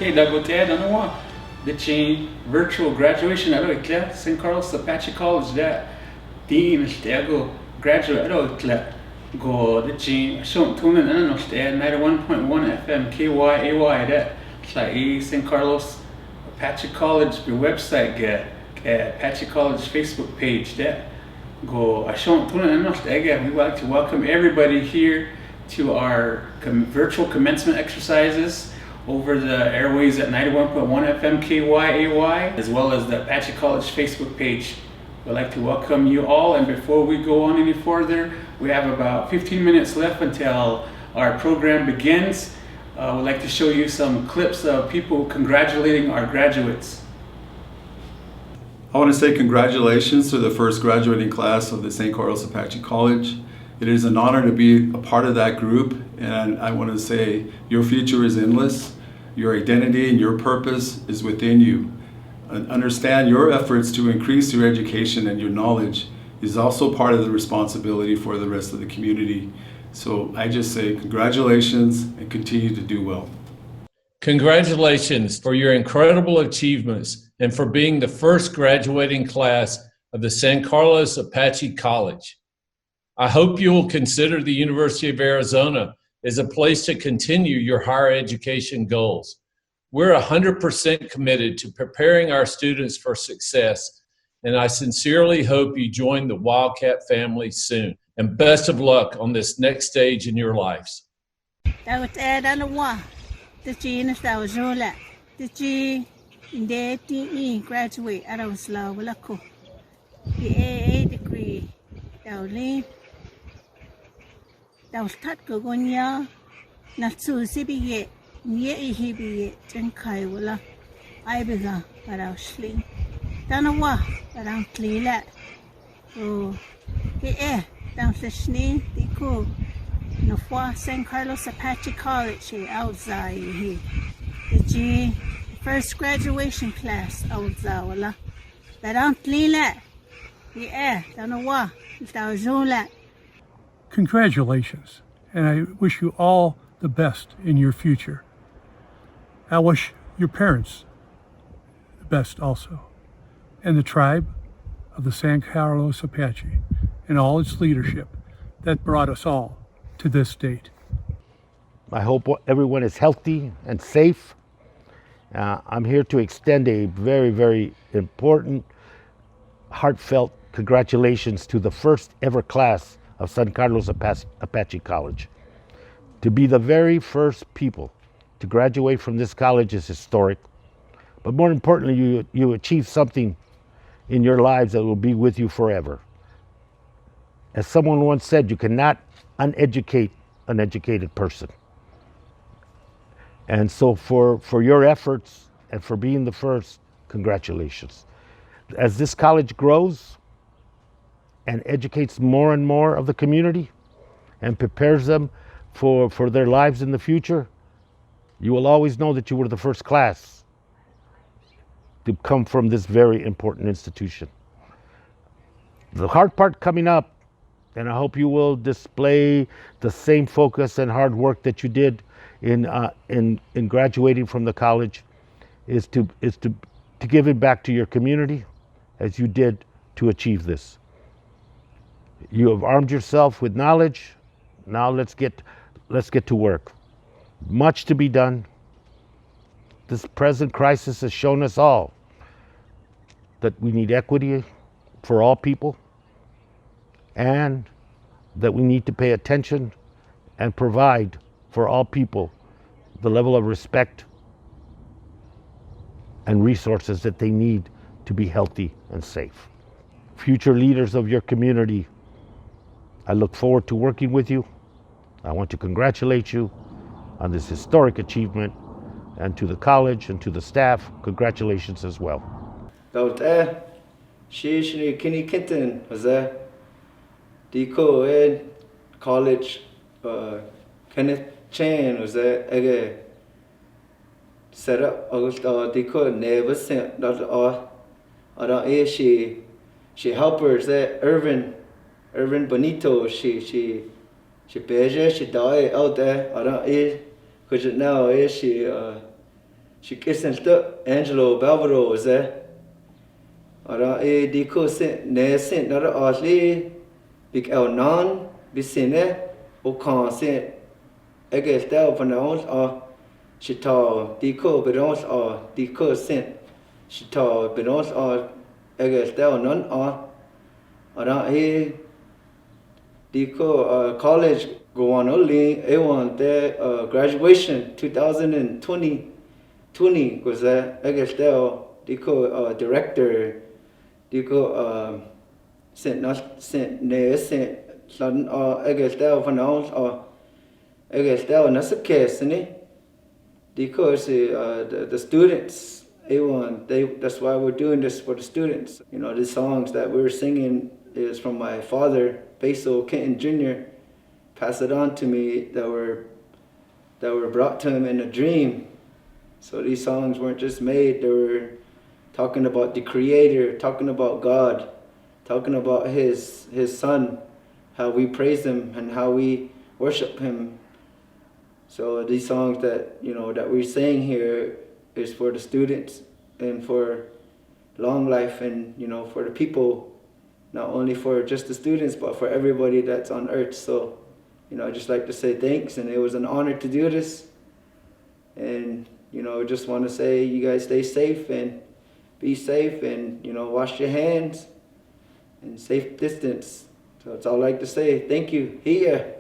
Okay, dagote danawa. The chain virtual graduation aro ikla St. Carlos Apache College that dean go graduate aro ikla go the chain shon tunan ano ste 91.1 FM KYAY that like St. Carlos Apache College website get Apache College Facebook page that go ashon tunan ano ste we would like to welcome everybody here to our virtual commencement exercises over the airways at 91.1 FM KYAY, as well as the Apache College Facebook page. We'd like to welcome you all, and before we go on any further, we have about 15 minutes left until our program begins. We'd like to show you some clips of people congratulating our graduates. I want to say congratulations to the first graduating class of the St. Carlos Apache College. It is an honor to be a part of that group, and I want to say your future is endless. Your identity and your purpose is within you. And understand your efforts to increase your education and your knowledge is also part of the responsibility for the rest of the community. So I just say congratulations and continue to do well. Congratulations for your incredible achievements and for being the first graduating class of the San Carlos Apache College. I hope you will consider the University of Arizona as a place to continue your higher education goals. We're 100% committed to preparing our students for success, and I sincerely hope you join the Wildcat family soon. And best of luck on this next stage in your lives. Nye ihibi jen kai wala ai biga para usling tanawa parang klila o down fleshni diko no fwa St. Carlos Apache College outside the first graduation class outside wala parang klila tanawa tawzula. Congratulations, and I wish you all the best in your future. I wish your parents the best also, and the tribe of the San Carlos Apache and all its leadership that brought us all to this date. I hope everyone is healthy and safe. I'm here to extend a very, very important, heartfelt congratulations to the first ever class of San Carlos Apache College. To be the very first people to graduate from this college is historic, but more importantly, you achieve something in your lives that will be with you forever. As someone once said, you cannot uneducate an educated person. And so for your efforts and for being the first, congratulations. As this college grows and educates more and more of the community and prepares them for their lives in the future, you will always know that you were the first class to come from this very important institution. The hard part coming up, and I hope you will display the same focus and hard work that you did in graduating from the college, is to give it back to your community as you did to achieve this. You have armed yourself with knowledge. Now let's get to work. Much to be done. This present crisis has shown us all that we need equity for all people, and that we need to pay attention and provide for all people the level of respect and resources that they need to be healthy and safe. Future leaders of your community, I look forward to working with you. I want to congratulate you on this historic achievement, and to the college and to the staff, congratulations as well. She kini kitten was a Diko ed college Kitcheyan was a set up Diko never sent or she helpers Irvin Bonito she beige she died out there because now she she kissing Angelo Balvaro is there. Ara di ko sen ne sen nara asli big el non bisine o kan sen ege stel vanons a shita di ko benons a di ko sen shita benons a ege stel non a ara di ko college go on only a1 the graduation 2020 was that ege stel di ko director di ko sent ne sent son egestel vanons egestel nasakes ni because the students that's why we're doing this for the students. You know, the songs that we're singing is from my father, Basil Kenton Jr. Passed it on to me that were brought to him in a dream. So these songs weren't just made, they were talking about the Creator, talking about God, talking about His Son, how we praise Him and how we worship Him. So these songs that that we're saying here is for the students and for long life and for the people, not only for just the students but for everybody that's on earth. So I'd just like to say thanks, and it was an honor to do this. And just want to say you guys stay safe and be safe, and wash your hands and safe distance. So that's all I'd like to say. Thank you. Here.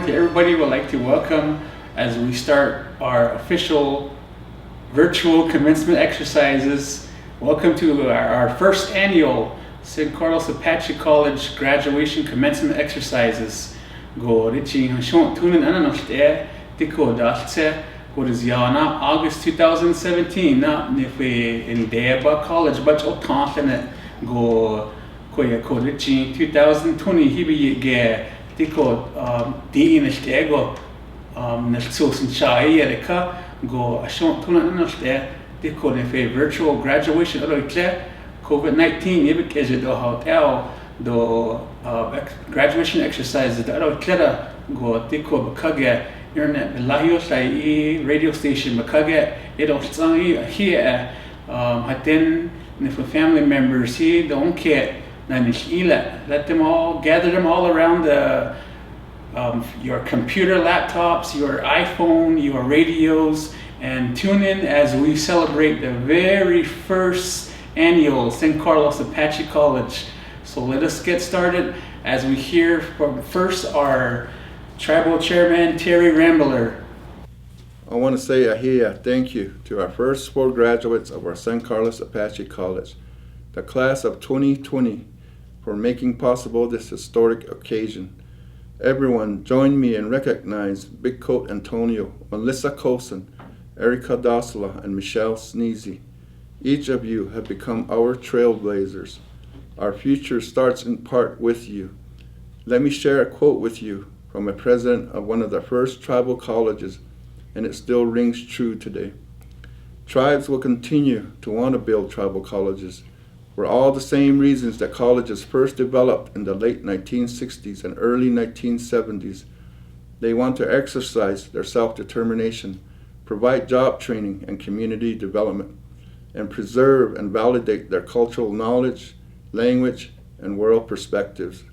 morning to everybody. We'd like to welcome as we start our official virtual commencement exercises. Welcome to our first annual San Carlos Apache College graduation commencement exercises. Go reaching short tuning ananoste diko dalse Horizana August 2017 na nife in Deba College but otanne go koya ko reaching 2020 hibi ge diko din stego nelsos in chai Arica go short tuning ananoste diko nife virtual graduation aloikle COVID-19 yibik is it hotel do graduation exercises da aloikle go diko bakage internet lahio sai radio station makage it'll here hatin if a family members here don't care let them all gather them all around the your computer laptops, your iPhone, your radios, and tune in as we celebrate the very first annual San Carlos Apache College. So let us get started as we hear from first our Tribal Chairman, Terry Rambler. I want to say a thank you to our first 4 graduates of our San Carlos Apache College, the class of 2020, for making possible this historic occasion. Everyone join me and recognize Bigcoat Antonio, Melissa Cosen, Arica Dosela, and Michelle Sneezy. Each of you have become our trailblazers. Our future starts in part with you. Let me share a quote with you from a president of one of the first tribal colleges, and it still rings true today. Tribes will continue to want to build tribal colleges for all the same reasons that colleges first developed in the late 1960s and early 1970s. They want to exercise their self-determination, provide job training and community development, and preserve and validate their cultural knowledge, language, and world perspectives.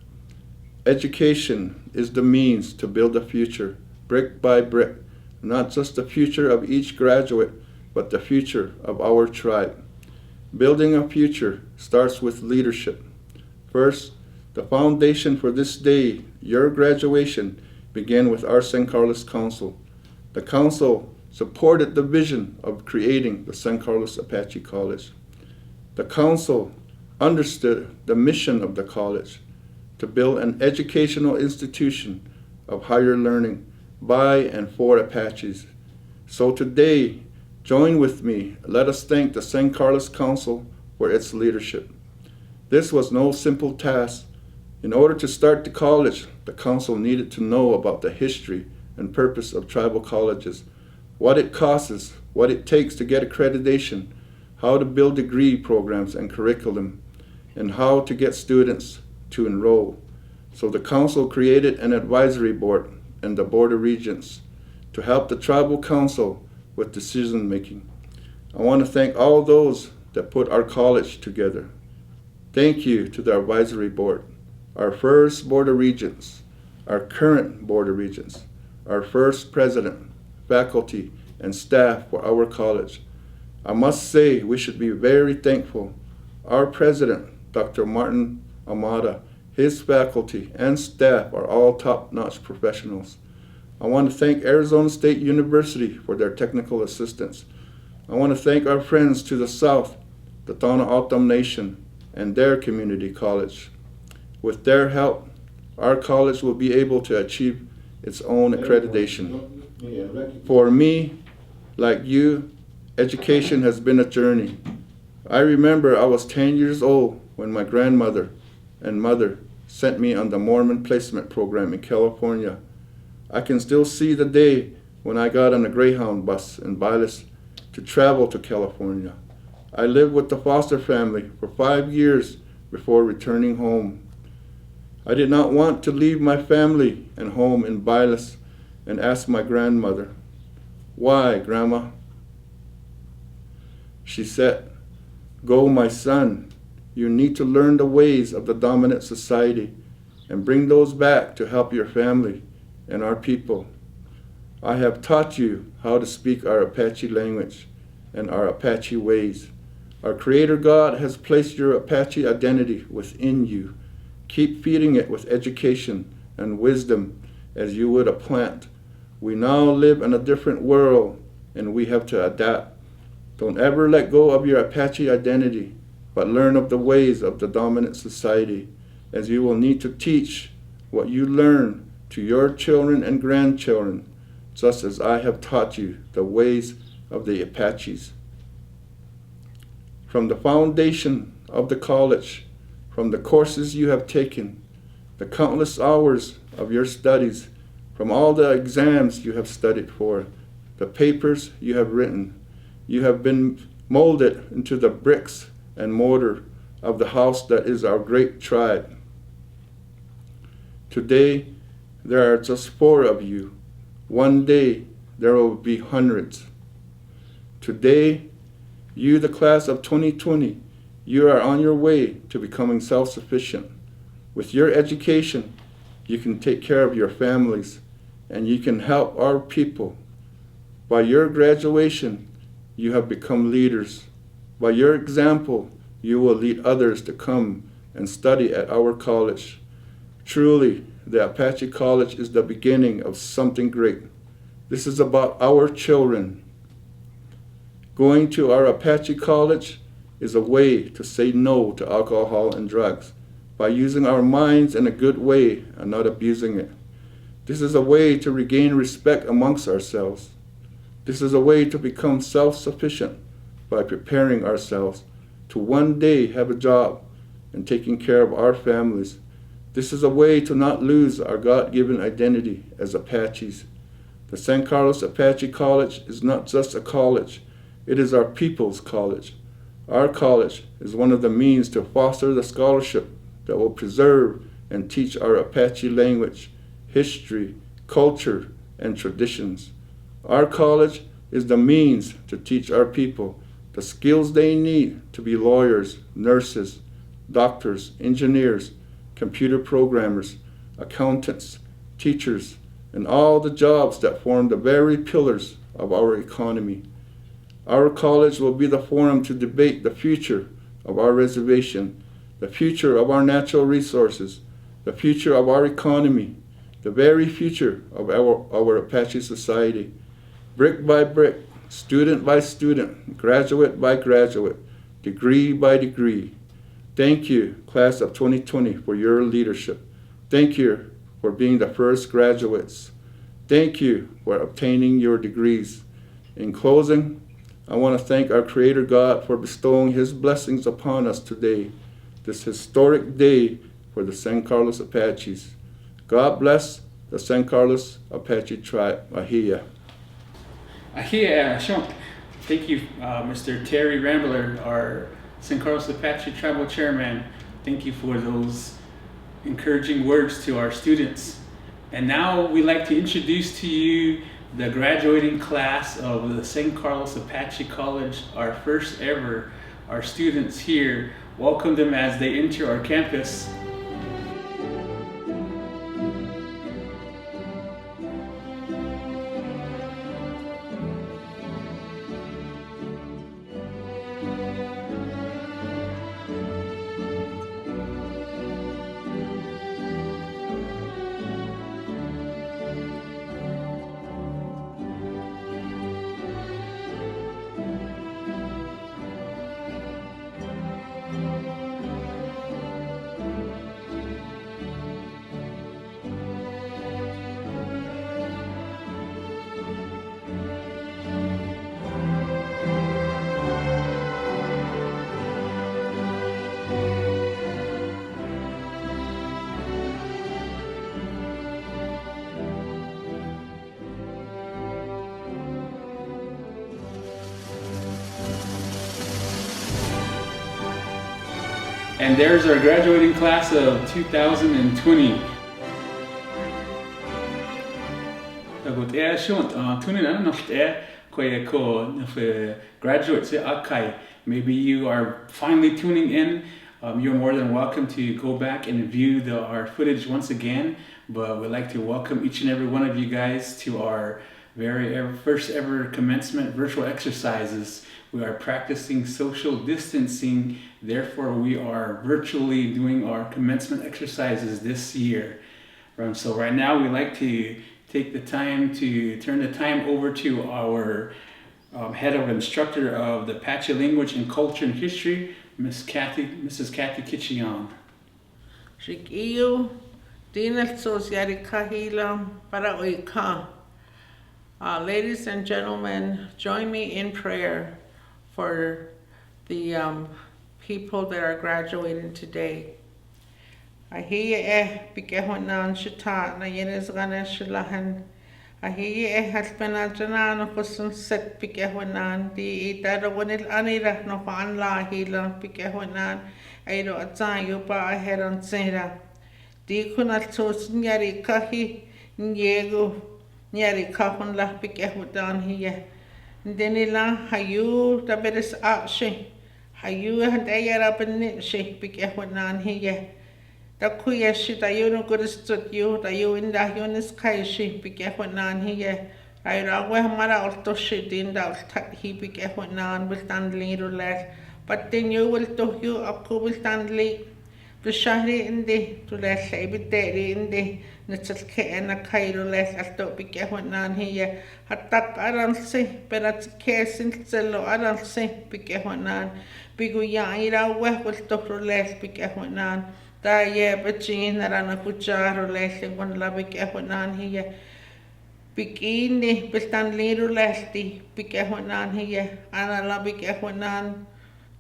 Education is the means to build a future, brick by brick, not just the future of each graduate, but the future of our tribe. Building a future starts with leadership. First, the foundation for this day, your graduation, began with our San Carlos Council. The council supported the vision of creating the San Carlos Apache College. The council understood the mission of the college, to build an educational institution of higher learning by and for Apaches. So today, join with me. Let us thank the San Carlos Council for its leadership. This was no simple task. In order to start the college, the council needed to know about the history and purpose of tribal colleges, what it costs, what it takes to get accreditation, how to build degree programs and curriculum, and how to get students to enroll. So the council created an advisory board and the board of regents to help the tribal council with decision making. I want to thank all those that put our college together. Thank you to the advisory board, our first board of regents, our current board of regents, our first president, faculty, and staff for our college. I must say we should be very thankful. Our president, Dr. Martín Ahumada, his faculty and staff are all top-notch professionals. I want to thank Arizona State University for their technical assistance. I want to thank our friends to the south, the Tohono O'odham Nation, and their community college. With their help, our college will be able to achieve its own accreditation. For me, like you, education has been a journey. I remember I was 10 years old when my grandmother and mother sent me on the Mormon placement program in California. I can still see the day when I got on a Greyhound bus in Bilas to travel to California. I lived with the foster family for 5 years before returning home. I did not want to leave my family and home in Bilas and asked my grandmother, "Why, Grandma?" She said, "Go, my son. You need to learn the ways of the dominant society and bring those back to help your family and our people. I have taught you how to speak our Apache language and our Apache ways. Our Creator God has placed your Apache identity within you. Keep feeding it with education and wisdom as you would a plant. We now live in a different world, and we have to adapt. Don't ever let go of your Apache identity, but learn of the ways of the dominant society, as you will need to teach what you learn to your children and grandchildren, just as I have taught you the ways of the Apaches. From the foundation of the college, from the courses you have taken, the countless hours of your studies, from all the exams you have studied for, the papers you have written, you have been molded into the bricks and mortar of the house that is our great tribe. Today, there are just 4 of you. One day, there will be hundreds. Today, you, the class of 2020, you are on your way to becoming self-sufficient. With your education, you can take care of your families, and you can help our people. By your graduation, you have become leaders. By your example, you will lead others to come and study at our college. Truly, the Apache College is the beginning of something great. This is about our children. Going to our Apache College is a way to say no to alcohol and drugs by using our minds in a good way and not abusing it. This is a way to regain respect amongst ourselves. This is a way to become self-sufficient by preparing ourselves to one day have a job and taking care of our families. This is a way to not lose our God-given identity as Apaches. The San Carlos Apache College is not just a college, it is our people's college. Our college is one of the means to foster the scholarship that will preserve and teach our Apache language, history, culture, and traditions. Our college is the means to teach our people the skills they need to be lawyers, nurses, doctors, engineers, computer programmers, accountants, teachers, and all the jobs that form the very pillars of our economy. Our college will be the forum to debate the future of our reservation, the future of our natural resources, the future of our economy, the very future of our Apache society. Brick by brick, student by student, graduate by graduate, degree by degree. Thank you, class of 2020, for your leadership. Thank you for being the first graduates. Thank you for obtaining your degrees. In closing, I want to thank our Creator God for bestowing His blessings upon us today, this historic day for the San Carlos Apaches. God bless the San Carlos Apache tribe. Ahia. Ahia, Sean. Thank you, Mr. Terry Rambler, our San Carlos Apache Tribal Chairman. Thank you for those encouraging words to our students. And now we'd like to introduce to you the graduating class of the San Carlos Apache College, our first ever. Our students here, welcome them as they enter our campus. And there's our graduating class of 2020. Maybe you are finally tuning in. You're more than welcome to go back and view our footage once again. But we'd like to welcome each and every one of you guys to our first ever commencement virtual exercises. We are practicing social distancing, therefore we are virtually doing our commencement exercises this year. So right now we'd like to take the time to turn the time over to our head of instructor of the Apache language and culture and history, Mrs. Kathy Kitcheyan. Shikiyo, dinal sosyari kahila para oika. Ladies and gentlemen, join me in prayer for the people that are graduating today. Ahiye bikehonan shita na yenes gana shilahan. Ahiye hasbena janana kusun set bikehonan di itara wanil anira no paanla hila bikehonan ayro atsayo pa aheran sera. Di kunal sos nyari kahi nyego nyari kahun la bikehonan hiye. Denila hayu taberes akshe. Hayu handayara benitshe bikehonan hiye. Da kuya shi da yu no guristut yu da yu inda yunis kai shi bikehonan hiye. Ayra we mara alto shi dinda altat hi bikehonan will stand liru let. But then you will do you akku will stand li. The shahri indi to let sabiteri indi nitsal keena kairu let alto bikehonan hiye. Hatat aral si perat kesin tselo aral si bikehonan. Bigu ya ira we will do let bikehonan. Da ye bachin narana kucharo lesi wan labik ehonan hiye. Bikini bistan liru lesti bik ehonan hiye. Ana labik ehonan.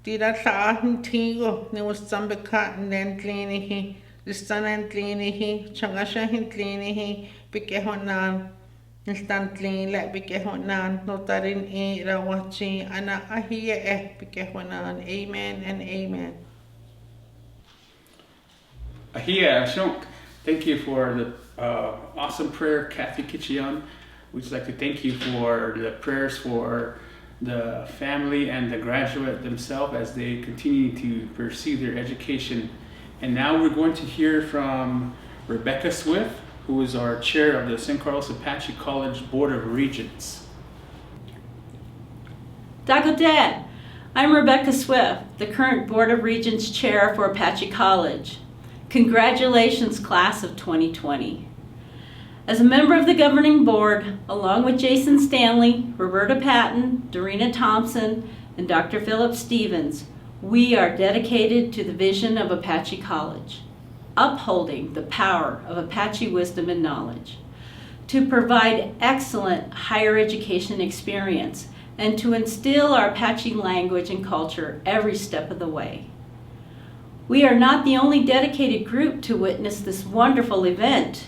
Tira saahin tigo ni was sambika nen klini hi. Distan en klini hi. Changasha hin klini hi. Bik ehonan. Nistan klini le bik ehonan. Notarin e rawachi. Ana ahiye bik ehonan. Amen and amen. Ahia Ashok, thank you for the awesome prayer, Kathy Kitcheyan. We'd just like to thank you for the prayers for the family and the graduate themselves as they continue to pursue their education. And now we're going to hear from Rebecca Swift, who is our chair of the San Carlos Apache College Board of Regents. Dagodan, I'm Rebecca Swift, the current Board of Regents chair for Apache College. Congratulations, class of 2020. As a member of the governing board, along with Jason Stanley, Roberta Patton, Dorena Thompson, and Dr. Philip Stevens, we are dedicated to the vision of Apache College, upholding the power of Apache wisdom and knowledge, to provide excellent higher education experience, and to instill our Apache language and culture every step of the way. We are not the only dedicated group to witness this wonderful event.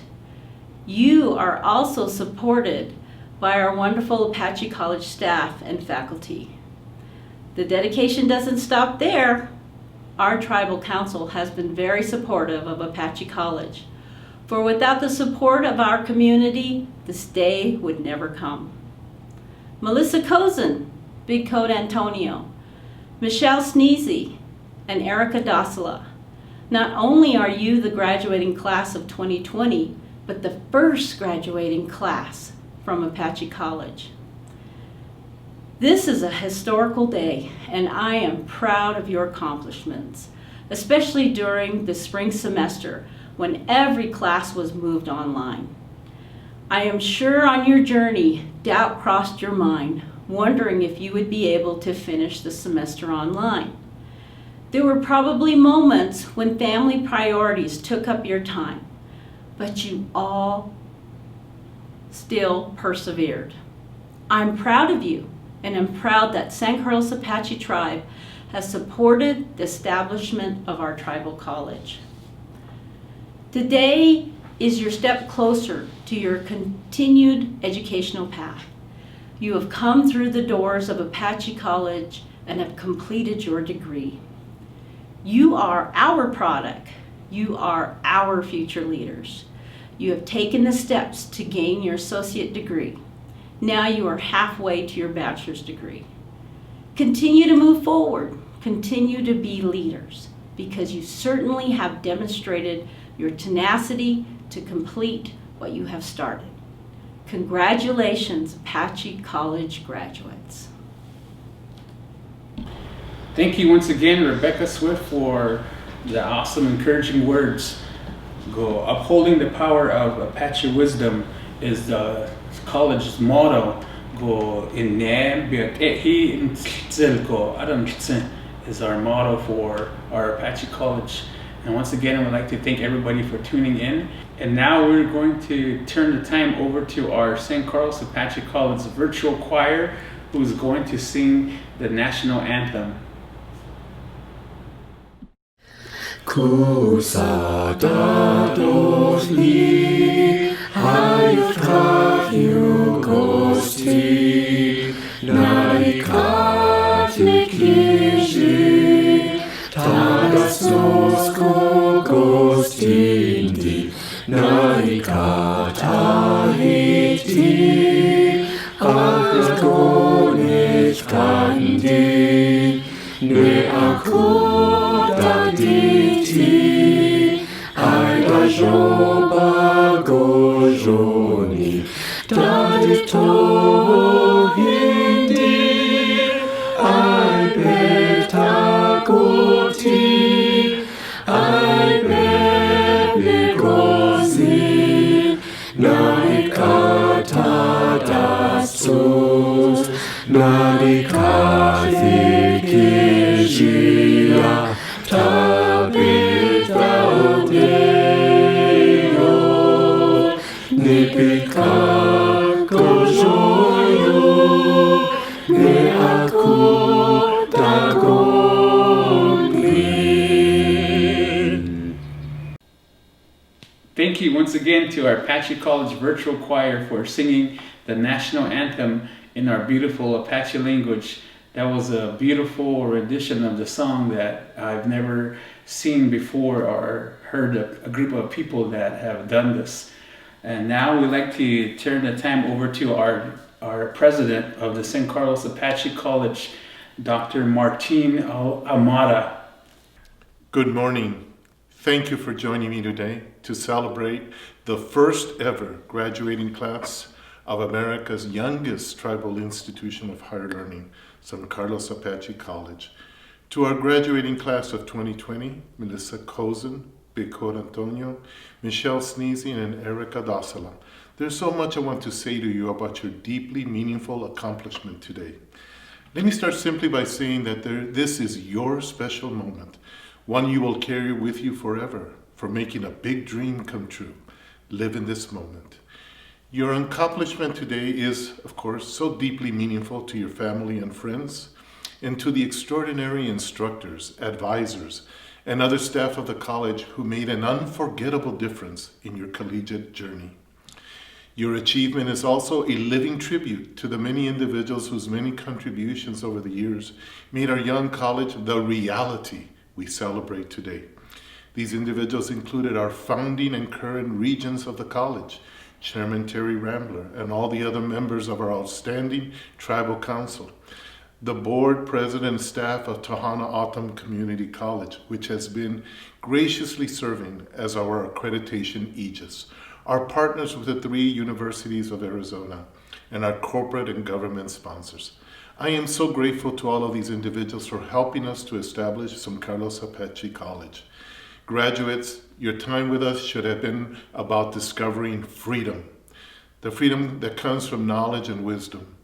You are also supported by our wonderful Apache College staff and faculty. The dedication doesn't stop there. Our tribal council has been very supportive of Apache College, for without the support of our community, this day would never come. Melissa Cosen, Bigcoat Antonio, Michelle Sneezy, and Arica Dosela. Not only are you the graduating class of 2020, but the first graduating class from Apache College. This is a historical day, and I am proud of your accomplishments, especially during the spring semester when every class was moved online. I am sure on your journey, doubt crossed your mind, wondering if you would be able to finish the semester online. There were probably moments when family priorities took up your time, but you all still persevered. I'm proud of you, and I'm proud that San Carlos Apache Tribe has supported the establishment of our tribal college. Today is your step closer to your continued educational path. You have come through the doors of Apache College and have completed your degree. You are our product. You are our future leaders. You have taken the steps to gain your associate degree. Now you are halfway to your bachelor's degree. Continue to move forward. Continue to be leaders, because you certainly have demonstrated your tenacity to complete what you have started. Congratulations, Apache College graduates. Thank you once again, Rebecca Swift, for the awesome, encouraging words. Go upholding the power of Apache wisdom is the college's motto. Go in is our motto for our Apache College. And once again, I would like to thank everybody for tuning in. And now we're going to turn the time over to our St. Carlos Apache College Virtual Choir, who's going to sing the national anthem. Kusadadohli hayutkahyu gosti naikatlikiji tadasosko gostindi naikatahiti agonechkandi ne akudaditi aida joba gojoni dadito hindi ai beta goti ai bebe gozi naikata dasus naikazikijia tabita odeo nipika kojoyu ne aku dagonin. Thank you once again to our Apache College Virtual Choir for singing the national anthem in our beautiful Apache language. That was a beautiful rendition of the song that I've never seen before or heard a group of people that have done this. And now we'd like to turn the time over to our president of the St. Carlos Apache College, Dr. Martín Ahumada. Good morning. Thank you for joining me today to celebrate the first ever graduating class of America's youngest tribal institution of higher learning, San Carlos Apache College. To our graduating class of 2020, Melissa Cosen, Bigcoat Antonio, Michelle Sneezy, and Arica Dosela, there's so much I want to say to you about your deeply meaningful accomplishment today. Let me start simply by saying that this is your special moment, one you will carry with you forever, for making a big dream come true. Live in this moment. Your accomplishment today is, of course, so deeply meaningful to your family and friends, and to the extraordinary instructors, advisors, and other staff of the college who made an unforgettable difference in your collegiate journey. Your achievement is also a living tribute to the many individuals whose many contributions over the years made our young college the reality we celebrate today. These individuals included our founding and current regents of the college, Chairman Terry Rambler, and all the other members of our outstanding tribal council, the board, president, and staff of Tohono O'odham Community College, which has been graciously serving as our accreditation aegis, our partners with the 3 universities of Arizona, and our corporate and government sponsors. I am so grateful to all of these individuals for helping us to establish San Carlos Apache College. Graduates, your time with us should have been about discovering freedom. The freedom that comes from knowledge and wisdom.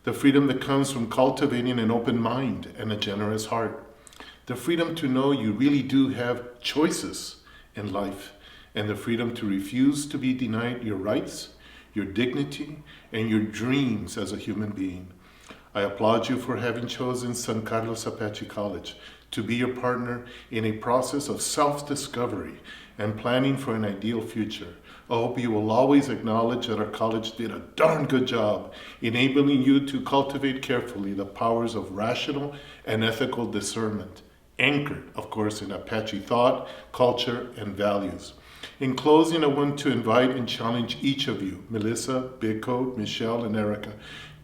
The freedom that comes from cultivating an open mind and a generous heart. The freedom to know you really do have choices in life. And the freedom to refuse to be denied your rights, your dignity, and your dreams as a human being. I applaud you for having chosen San Carlos Apache College to be your partner in a process of self-discovery and planning for an ideal future. I hope you will always acknowledge that our college did a darn good job enabling you to cultivate carefully the powers of rational and ethical discernment, anchored, of course, in Apache thought, culture, and values. In closing, I want to invite and challenge each of you, Melissa, Bigcoat, Michelle, and Arica,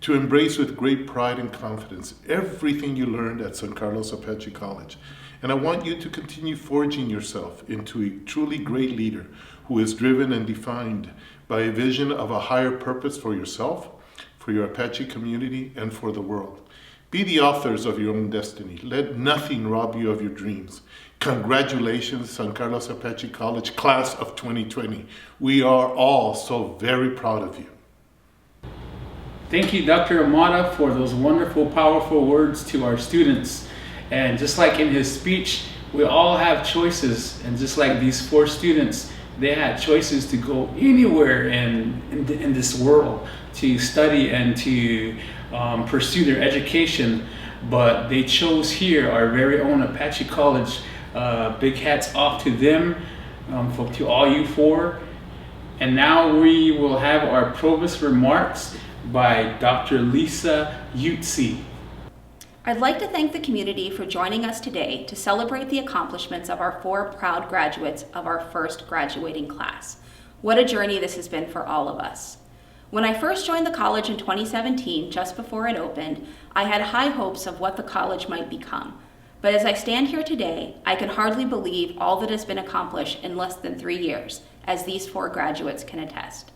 to embrace with great pride and confidence everything you learned at San Carlos Apache College. And I want you to continue forging yourself into a truly great leader who is driven and defined by a vision of a higher purpose for yourself, for your Apache community, and for the world. Be the authors of your own destiny. Let nothing rob you of your dreams. Congratulations, San Carlos Apache College, class of 2020. We are all so very proud of you. Thank you, Dr. Ahumada, for those wonderful, powerful words to our students. And just like in his speech, we all have choices. And just like these 4 students, they had choices to go anywhere in this world to study and to pursue their education. But they chose here, our very own Apache College. Big hats off to them, to all you 4. And now we will have our Provost remarks by Dr. Lisa Eutsey. I'd like to thank the community for joining us today to celebrate the accomplishments of our 4 proud graduates of our first graduating class. What a journey this has been for all of us. When I first joined the college in 2017, just before it opened, I had high hopes of what the college might become. But as I stand here today, I can hardly believe all that has been accomplished in less than 3 years, as these 4 graduates can attest.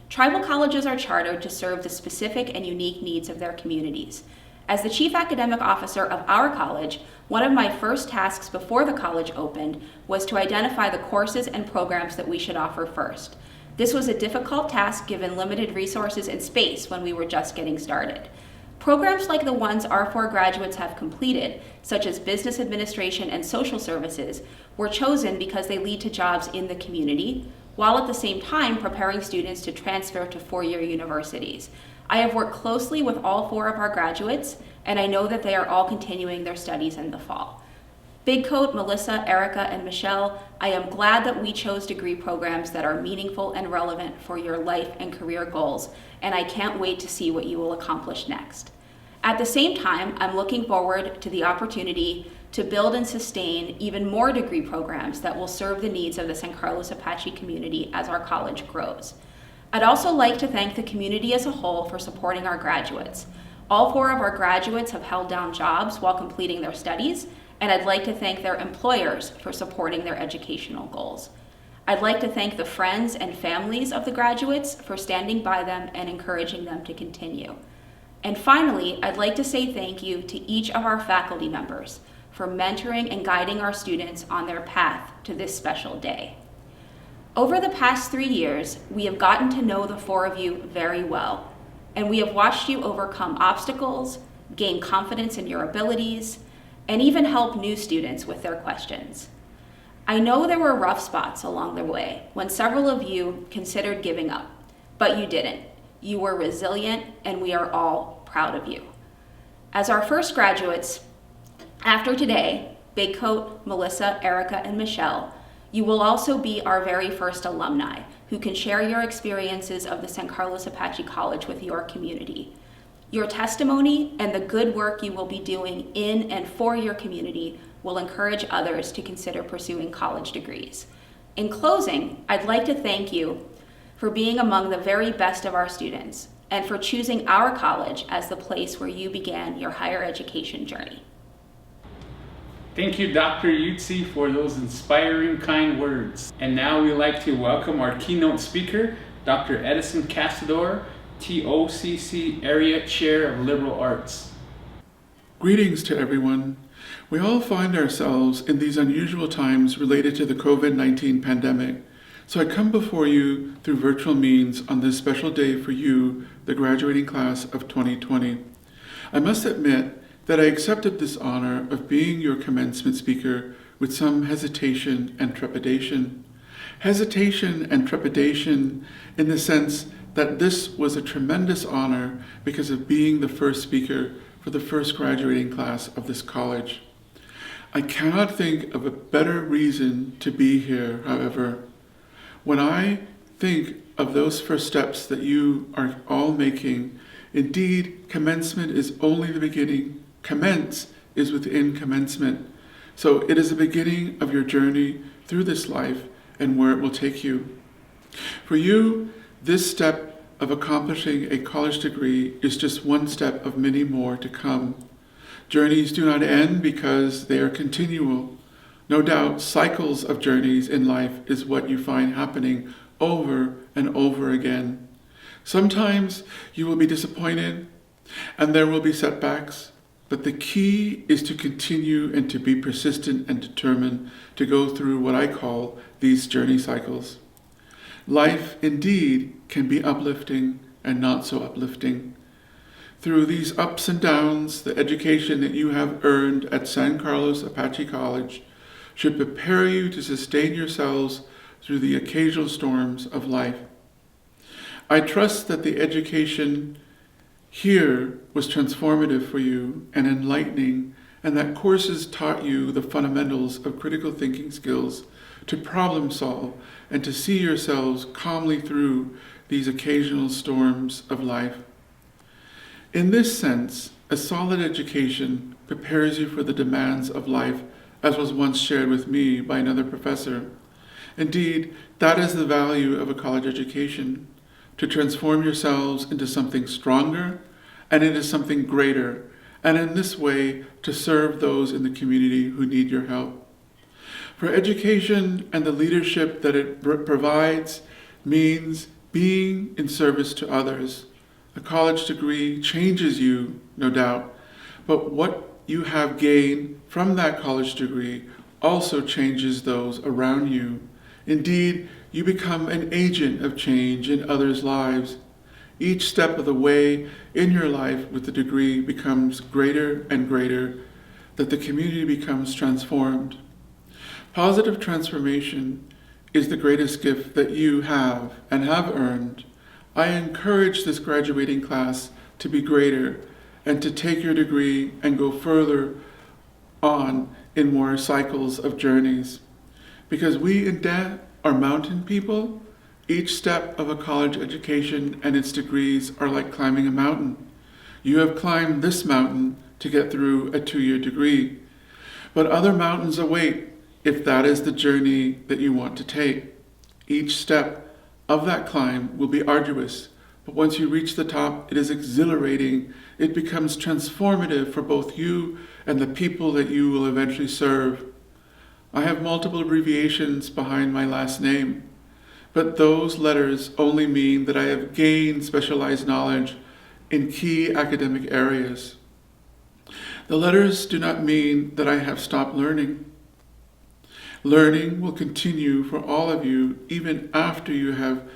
Tribal colleges are chartered to serve the specific and unique needs of their communities. As the Chief Academic Officer of our college, one of my first tasks before the college opened was to identify the courses and programs that we should offer first. This was a difficult task given limited resources and space when we were just getting started. Programs like the ones our 4 graduates have completed, such as business administration and social services, were chosen because they lead to jobs in the community, while at the same time preparing students to transfer to 4-year universities. I have worked closely with all 4 of our graduates, and I know that they are all continuing their studies in the fall. Bigcoat, Melissa, Arica, and Michelle, I am glad that we chose degree programs that are meaningful and relevant for your life and career goals, and I can't wait to see what you will accomplish next. At the same time, I'm looking forward to the opportunity to build and sustain even more degree programs that will serve the needs of the San Carlos Apache community as our college grows. I'd also like to thank the community as a whole for supporting our graduates. All 4 of our graduates have held down jobs while completing their studies, and I'd like to thank their employers for supporting their educational goals. I'd like to thank the friends and families of the graduates for standing by them and encouraging them to continue. And finally, I'd like to say thank you to each of our faculty members for mentoring and guiding our students on their path to this special day. Over the past 3 years, we have gotten to know the 4 of you very well, and we have watched you overcome obstacles, gain confidence in your abilities, and even help new students with their questions. I know there were rough spots along the way when several of you considered giving up, but you didn't. You were resilient, and we are all proud of you. As our first graduates, after today, Bigcoat, Melissa, Arica, and Michelle, you will also be our very first alumni who can share your experiences of the San Carlos Apache College with your community. Your testimony and the good work you will be doing in and for your community will encourage others to consider pursuing college degrees. In closing, I'd like to thank you for being among the very best of our students and for choosing our college as the place where you began your higher education journey. Thank you, Dr. Eutsey, for those inspiring, kind words. And now we'd like to welcome our keynote speaker, Dr. Edison Cassadore, TOCC Area Chair of Liberal Arts. Greetings to everyone. We all find ourselves in these unusual times related to the COVID-19 pandemic. So I come before you through virtual means on this special day for you, the graduating class of 2020. I must admit that I accepted this honor of being your commencement speaker with some hesitation and trepidation. Hesitation and trepidation in the sense that this was a tremendous honor because of being the first speaker for the first graduating class of this college. I cannot think of a better reason to be here, however. When I think of those first steps that you are all making, indeed, commencement is only the beginning. Commence is within commencement. So it is the beginning of your journey through this life and where it will take you. For you, this step of accomplishing a college degree is just one step of many more to come. Journeys do not end because they are continual. No doubt, cycles of journeys in life is what you find happening over and over again. Sometimes you will be disappointed and there will be setbacks. But the key is to continue and to be persistent and determined to go through what I call these journey cycles. Life, indeed, can be uplifting and not so uplifting. Through these ups and downs, the education that you have earned at San Carlos Apache College should prepare you to sustain yourselves through the occasional storms of life. I trust that the education here was transformative for you and enlightening, and that courses taught you the fundamentals of critical thinking skills to problem solve and to see yourselves calmly through these occasional storms of life. In this sense, a solid education prepares you for the demands of life, as was once shared with me by another professor. Indeed, that is the value of a college education, to transform yourselves into something stronger and into something greater, and in this way to serve those in the community who need your help. For education and the leadership that it provides means being in service to others. A college degree changes you, no doubt, but what you have gained from that college degree also changes those around you. Indeed, you become an agent of change in others' lives. Each step of the way in your life with the degree becomes greater and greater, that the community becomes transformed. Positive transformation is the greatest gift that you have and have earned. I encourage this graduating class to be greater and to take your degree and go further on in more cycles of journeys. Because we in DET are mountain people, each step of a college education and its degrees are like climbing a mountain. You have climbed this mountain to get through a 2-year degree, but other mountains await if that is the journey that you want to take. Each step of that climb will be arduous, but once you reach the top, it is exhilarating. It becomes transformative for both you and the people that you will eventually serve. I have multiple abbreviations behind my last name, but those letters only mean that I have gained specialized knowledge in key academic areas. The letters do not mean that I have stopped learning. Learning will continue for all of you even after you have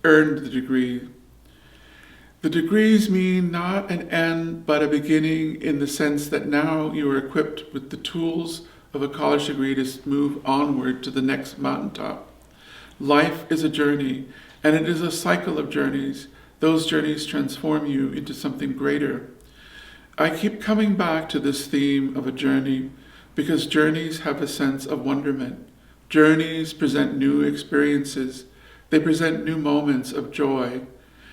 earned the degree. The degrees mean not an end but a beginning, in the sense that now you are equipped with the tools of a college degree to move onward to the next mountaintop. Life is a journey, and it is a cycle of journeys. Those journeys transform you into something greater. I keep coming back to this theme of a journey because journeys have a sense of wonderment. Journeys present new experiences. They present new moments of joy,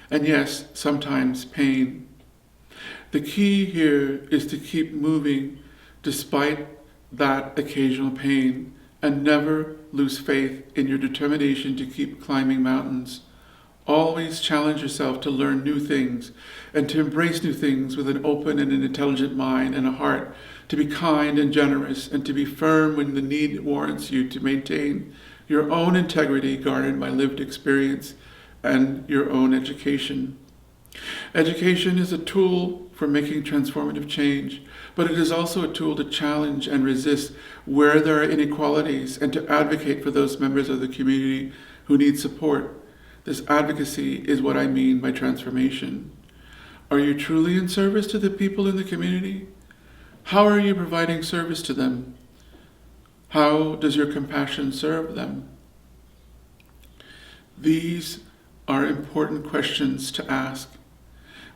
and yes, sometimes pain. The key here is to keep moving despite that occasional pain, and never lose faith in your determination to keep climbing mountains. Always challenge yourself to learn new things and to embrace new things with an open and an intelligent mind and a heart, to be kind and generous, and to be firm when the need warrants you to maintain your own integrity garnered by lived experience and your own education. Education is a tool for making transformative change, but it is also a tool to challenge and resist where there are inequalities and to advocate for those members of the community who need support. This advocacy is what I mean by transformation. Are you truly in service to the people in the community? How are you providing service to them? How does your compassion serve them? These are important questions to ask,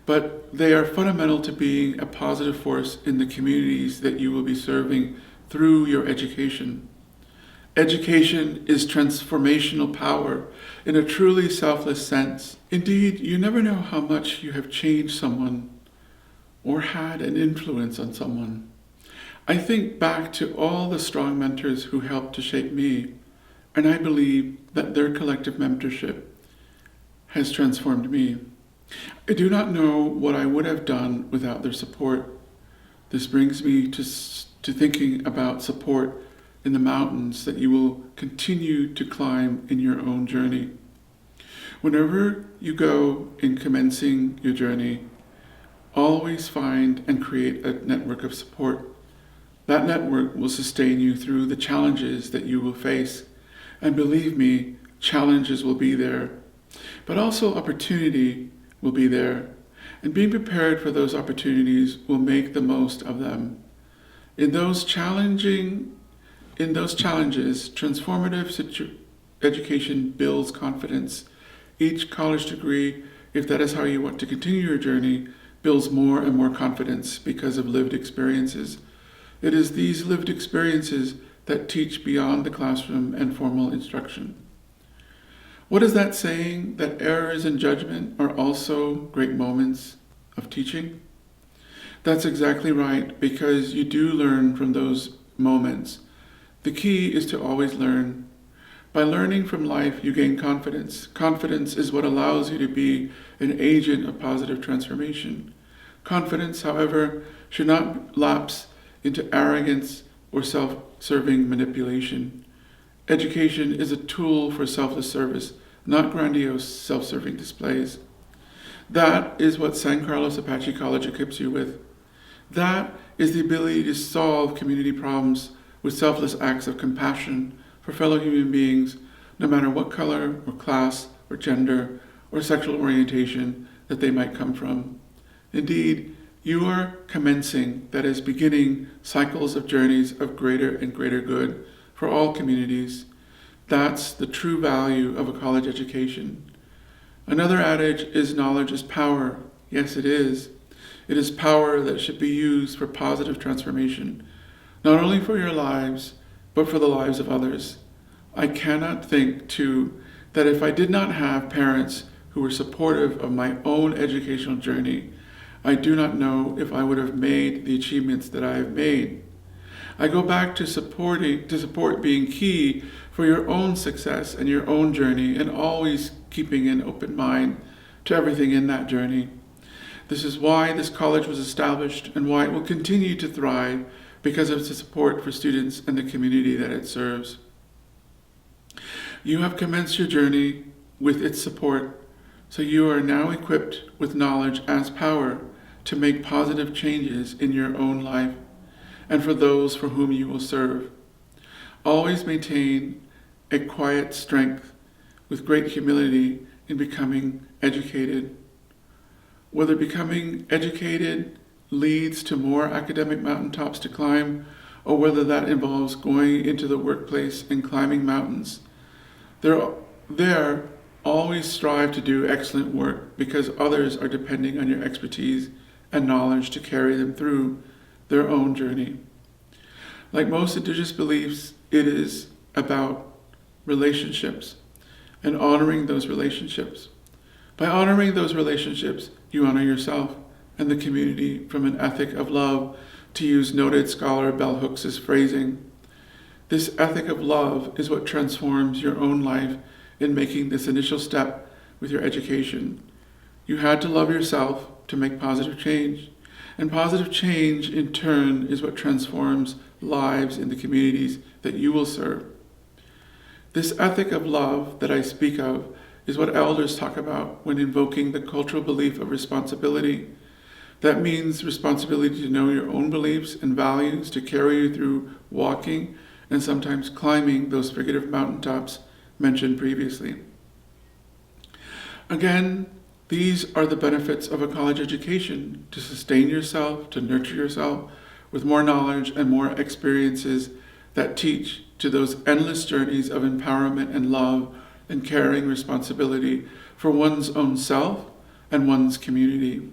but they are fundamental to being a positive force in the communities that you will be serving through your education. Education is transformational power in a truly selfless sense. Indeed, you never know how much you have changed someone or had an influence on someone. I think back to all the strong mentors who helped to shape me, and I believe that their collective mentorship has transformed me. I do not know what I would have done without their support. This brings me to thinking about support in the mountains that you will continue to climb in your own journey. Whenever you go in commencing your journey, Always find and create a network of support. That network will sustain you through the challenges that you will face. And believe me, challenges will be there, but also opportunity will be there. And being prepared for those opportunities will make the most of them. In those challenges, transformative education builds confidence. Each college degree, if that is how you want to continue your journey, builds more and more confidence because of lived experiences. It is these lived experiences that teach beyond the classroom and formal instruction. What is that saying? That errors in judgment are also great moments of teaching? That's exactly right, because you do learn from those moments. The key is to always learn. By learning from life, you gain confidence. Confidence is what allows you to be an agent of positive transformation. Confidence, however, should not lapse into arrogance or self-serving manipulation. Education is a tool for selfless service, not grandiose self-serving displays. That is what San Carlos Apache College equips you with. That is the ability to solve community problems with selfless acts of compassion for fellow human beings, no matter what color or class or gender or sexual orientation that they might come from. Indeed, you are commencing, that is, beginning cycles of journeys of greater and greater good for all communities. That's the true value of a college education. Another adage is knowledge is power. Yes, it is. It is power that should be used for positive transformation, not only for your lives, but for the lives of others. I cannot think, too, that if I did not have parents who were supportive of my own educational journey, I do not know if I would have made the achievements that I have made. I go back to support being key for your own success and your own journey, and always keeping an open mind to everything in that journey. This is why this college was established and why it will continue to thrive, because of its support for students and the community that it serves. You have commenced your journey with its support, so you are now equipped with knowledge as power to make positive changes in your own life and for those for whom you will serve. Always maintain a quiet strength with great humility in becoming educated. Whether becoming educated leads to more academic mountaintops to climb, or whether that involves going into the workplace and climbing mountains, there always strive to do excellent work, because others are depending on your expertise and knowledge to carry them through their own journey. Like most indigenous beliefs, it is about relationships and honoring those relationships. By honoring those relationships, you honor yourself and the community from an ethic of love, to use noted scholar Bell Hooks' phrasing. This ethic of love is what transforms your own life in making this initial step with your education. You had to love yourself to make positive change, and positive change in turn is what transforms lives in the communities that you will serve. This ethic of love that I speak of is what elders talk about when invoking the cultural belief of responsibility. That means responsibility to know your own beliefs and values, to carry you through walking and sometimes climbing those figurative mountaintops mentioned previously. Again, these are the benefits of a college education: to sustain yourself, to nurture yourself with more knowledge and more experiences that teach to those endless journeys of empowerment and love and carrying responsibility for one's own self and one's community.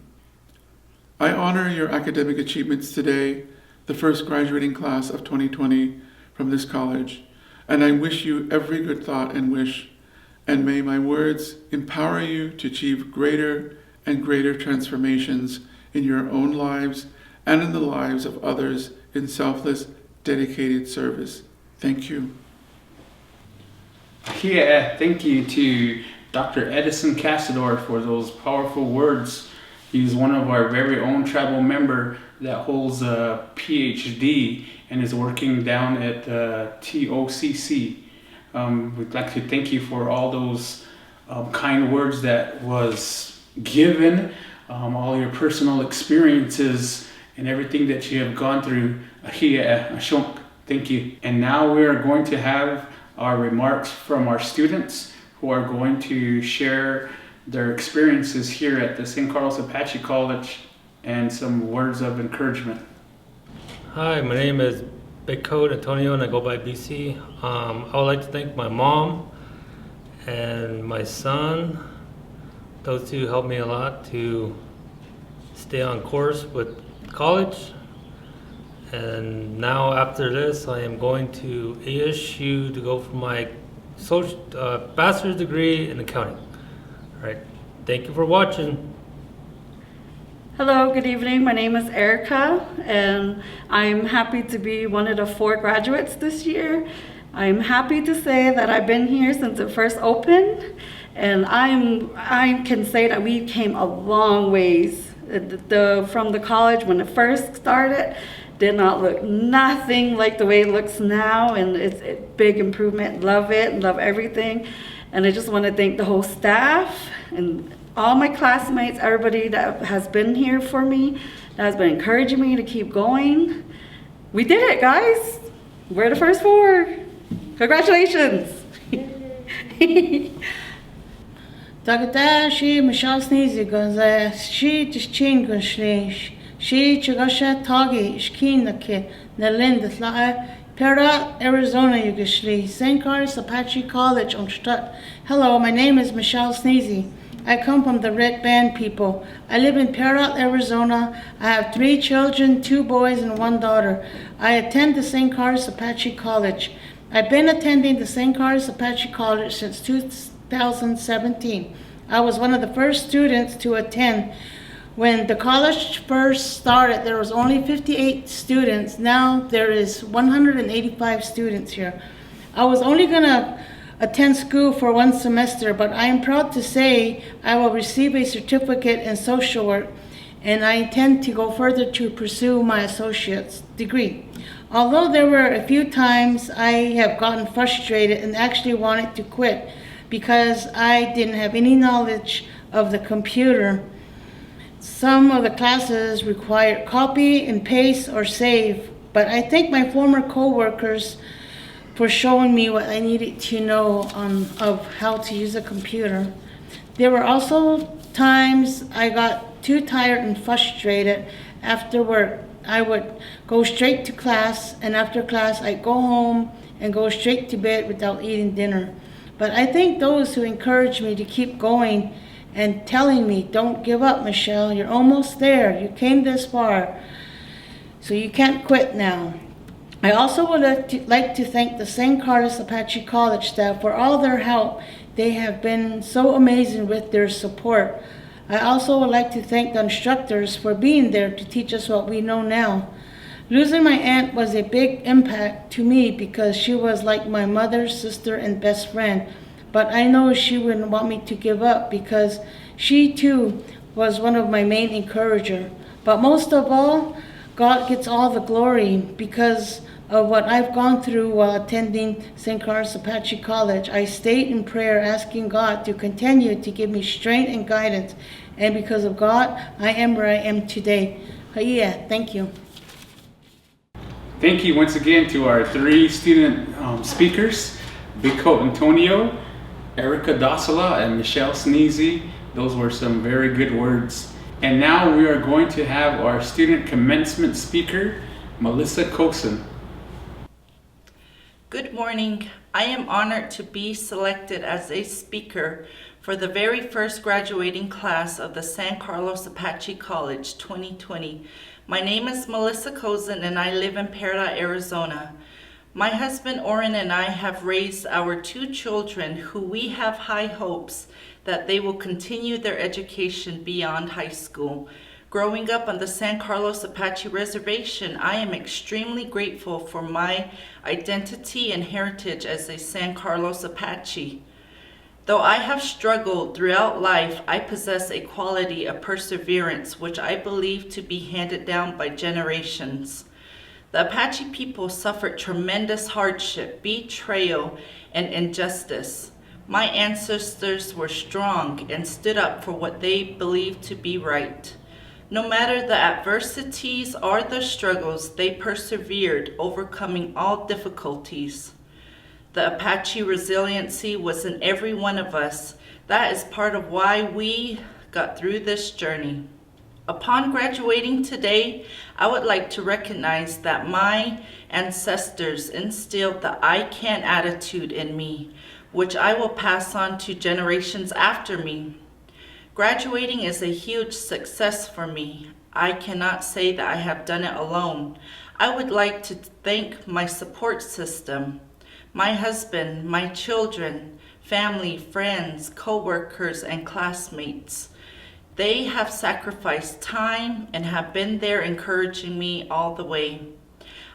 I honor your academic achievements today, the first graduating class of 2020 from this college, and I wish you every good thought and wish, and may my words empower you to achieve greater and greater transformations in your own lives and in the lives of others in selfless, dedicated service. Thank you. Yeah, thank you to Dr. Edison Cassadore for those powerful words. He's one of our very own tribal member that holds a PhD and is working down at TOCC. We'd like to thank you for all those kind words that was given. all your personal experiences and everything that you have gone through. Thank you. And now we are going to have our remarks from our students who are going to share their experiences here at the St. Carlos Apache College and some words of encouragement. Hi, my name is Bigcoat Antonio and I go by BC. I would like to thank my mom and my son. Those two helped me a lot to stay on course with college. And now after this, I am going to ASU to go for my bachelor's degree in accounting. All right, thank you for watching. Hello, good evening. My name is Arica, and I'm happy to be one of the 4 graduates this year. I'm happy to say that I've been here since it first opened, and I can say that we came a long ways. From the college when it first started, did not look nothing like the way it looks now, and it's a big improvement. Love it, love everything. And I just want to thank the whole staff and all my classmates, everybody that has been here for me, that has been encouraging me to keep going. We did it, guys. We're the first 4. Congratulations. Dagda she Michelle Sneezy goes she just chin goes she chigasha tagi shkinake nalinda la Pera, Arizona Yugashli, St. Carlos Apache College on Stadt. Hello, my name is Michelle Sneezy. I come from the Red Band people. I live in Parrot, Arizona. I have 3 children, 2 boys and 1 daughter. I attend the St. Carlos Apache College. I've been attending the St. Carlos Apache College since 2017. I was one of the first students to attend. When the college first started, there was only 58 students. Now there is 185 students here. I was only gonna attend school for 1 semester, but I am proud to say I will receive a certificate in social work, and I intend to go further to pursue my associate's degree. Although there were a few times I have gotten frustrated and actually wanted to quit because I didn't have any knowledge of the computer. Some of the classes required copy and paste or save, but I thank my former co-workers for showing me what I needed to know of how to use a computer. There were also times I got too tired and frustrated after work. I would go straight to class, and after class I'd go home and go straight to bed without eating dinner. But I thank those who encouraged me to keep going and telling me, don't give up, Michelle, you're almost there. You came this far, so you can't quit now. I also would like to thank the St. Carlos Apache College staff for all their help. They have been so amazing with their support. I also would like to thank the instructors for being there to teach us what we know now. Losing my aunt was a big impact to me because she was like my mother, sister, and best friend. But I know she wouldn't want me to give up because she too was one of my main encouragers. But most of all, God gets all the glory because of what I've gone through while attending St. Carlos Apache College. I stayed in prayer asking God to continue to give me strength and guidance. And because of God, I am where I am today. KYAY, thank you. Thank you once again to our 3 student speakers, Bigcoat Antonio, Arica Dosela, and Michelle Sneezy. Those were some very good words. And now we are going to have our student commencement speaker, Melissa Cosen. Good morning. I am honored to be selected as a speaker for the very first graduating class of the San Carlos Apache College 2020. My name is Melissa Cosen and I live in Parrot, Arizona. My husband Oren and I have raised our 2 children who we have high hopes that they will continue their education beyond high school. Growing up on the San Carlos Apache Reservation, I am extremely grateful for my identity and heritage as a San Carlos Apache. Though I have struggled throughout life, I possess a quality of perseverance which I believe to be handed down by generations. The Apache people suffered tremendous hardship, betrayal, and injustice. My ancestors were strong and stood up for what they believed to be right. No matter the adversities or the struggles, they persevered, overcoming all difficulties. The Apache resiliency was in every one of us. That is part of why we got through this journey. Upon graduating today, I would like to recognize that my ancestors instilled the I can attitude in me, which I will pass on to generations after me. Graduating is a huge success for me. I cannot say that I have done it alone. I would like to thank my support system, my husband, my children, family, friends, co-workers, and classmates. They have sacrificed time and have been there encouraging me all the way.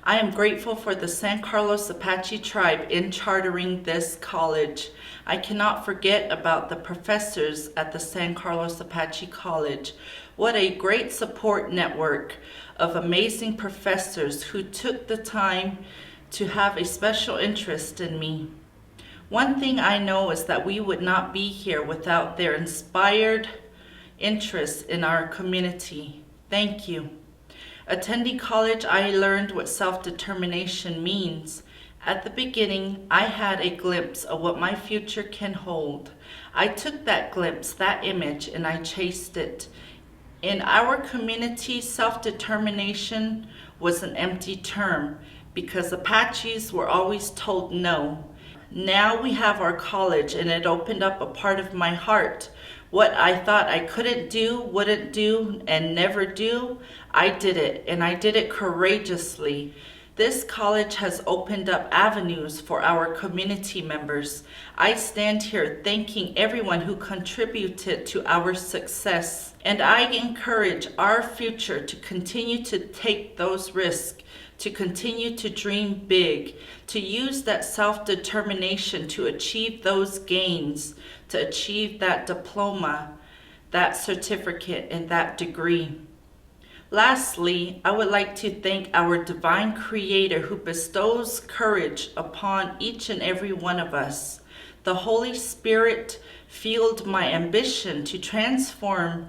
I am grateful for the San Carlos Apache tribe in chartering this college. I cannot forget about the professors at the San Carlos Apache College. What a great support network of amazing professors who took the time to have a special interest in me. One thing I know is that we would not be here without their inspired interest in our community. Thank you. Attending college, I learned what self-determination means. At the beginning, I had a glimpse of what my future can hold. I took that glimpse, that image, and I chased it. In our community, self-determination was an empty term because Apaches were always told no. Now we have our college, and it opened up a part of my heart. What I thought I couldn't do, wouldn't do, and never do, I did it, and I did it courageously. This college has opened up avenues for our community members. I stand here thanking everyone who contributed to our success, and I encourage our future to continue to take those risks, to continue to dream big, to use that self-determination to achieve those gains, to achieve that diploma, that certificate, and that degree. Lastly, I would like to thank our divine Creator who bestows courage upon each and every one of us. The Holy Spirit fueled my ambition to transform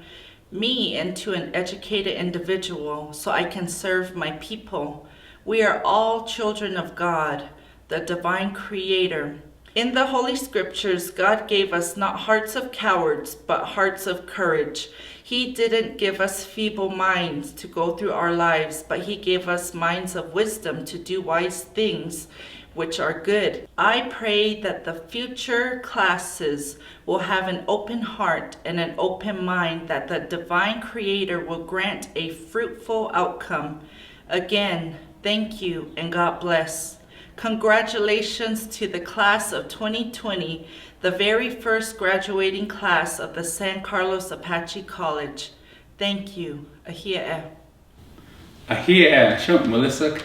me into an educated individual so I can serve my people. We are all children of God, the divine Creator. In the Holy Scriptures, God gave us not hearts of cowards, but hearts of courage. He didn't give us feeble minds to go through our lives, but He gave us minds of wisdom to do wise things, which are good. I pray that the future classes will have an open heart and an open mind, that the divine Creator will grant a fruitful outcome. Again, thank you and God bless. Congratulations to the class of 2020, the very first graduating class of the San Carlos Apache College. Thank you. Ahia. Ahia, show Melissa,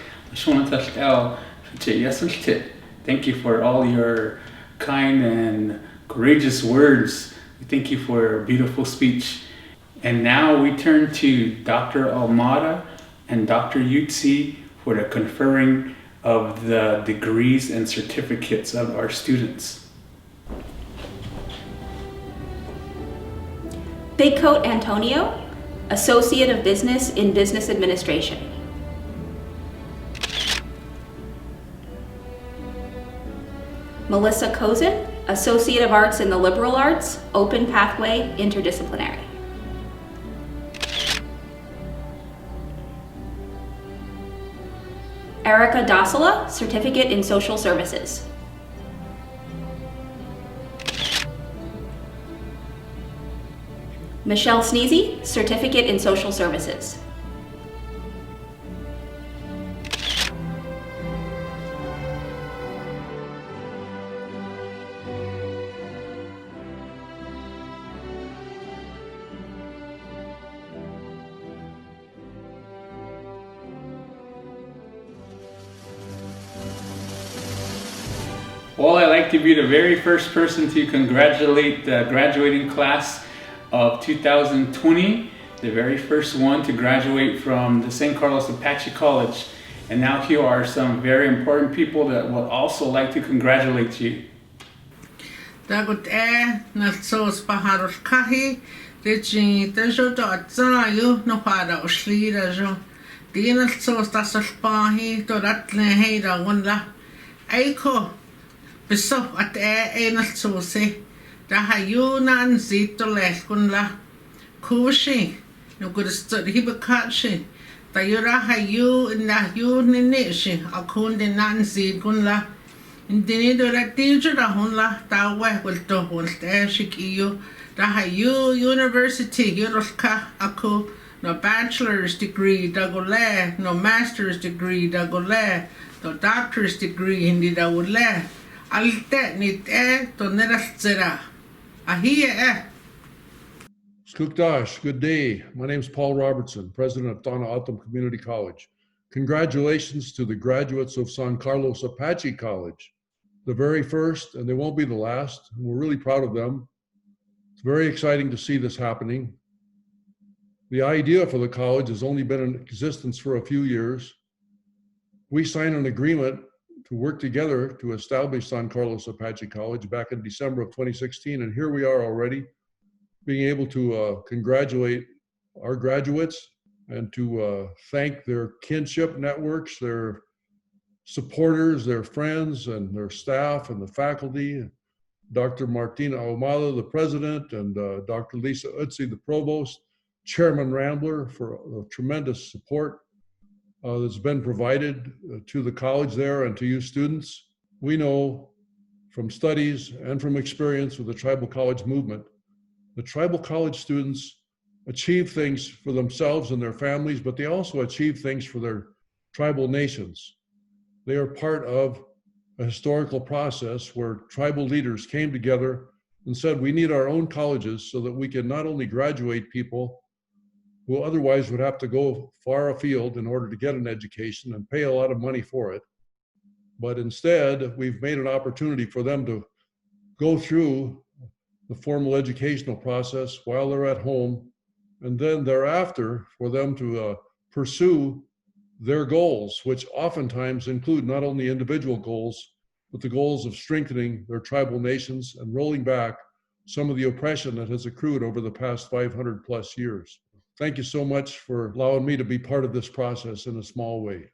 thank you for all your kind and courageous words. Thank you for your beautiful speech. And now we turn to Dr. Ahumada and Dr. Eutsey for the conferring of the degrees and certificates of our students. Bigcoat Antonio, Associate of Business in Business Administration. Melissa Cosen, Associate of Arts in the Liberal Arts, Open Pathway, Interdisciplinary. Arica Dosela, Certificate in Social Services. Michelle Sneezy, Certificate in Social Services. Well, I'd like to be the very first person to congratulate the graduating class of 2020, the very first one to graduate from the San Carlos Apache College. And now here are some very important people that would also like to congratulate you. Dagot Nalsos Paharul Kahi, Richie, Tejo dot Zayu, no Pada or Slida, Dinal Sos Tasal Pahi, Doratle Heda, one la. Eiko, Besop at Enal Sose, Dahayunan Zito Leskun la. Kushi, no good study Hibakashi. Tayura hayu in the Yunishi, a kundi Nancy Gunla. Indeed, that teacher the Hunla, Tawa will do one stashik you. The Hayu University, Yuroska, Aku, no bachelor's degree, Dagole, no master's degree, Dagole, no doctor's degree, indeed, I would let. I'll get it, to Nerasera. I hear, Skukdash, good day. My name is Paul Robertson, president of Donna Autumn Community College. Congratulations to the graduates of San Carlos Apache College, the very first, and they won't be the last. We're really proud of them. It's very exciting to see this happening. The idea for the college has only been in existence for a few years. We signed an agreement to work together to establish San Carlos Apache College back in December of 2016, and here we are already, being able to congratulate our graduates and to thank their kinship networks, their supporters, their friends, and their staff and the faculty, Dr. Martín Ahumada, the president, and Dr. Lisa Eutsey, the provost, Chairman Rambler, for the tremendous support that's been provided to the college there and to you students. We know from studies and from experience with the tribal college movement, the tribal college students achieve things for themselves and their families, but they also achieve things for their tribal nations. They are part of a historical process where tribal leaders came together and said, we need our own colleges so that we can not only graduate people who otherwise would have to go far afield in order to get an education and pay a lot of money for it, but instead we've made an opportunity for them to go through the formal educational process while they're at home, and then thereafter for them to pursue their goals, which oftentimes include not only individual goals, but the goals of strengthening their tribal nations and rolling back some of the oppression that has accrued over the past 500 plus years. Thank you so much for allowing me to be part of this process in a small way.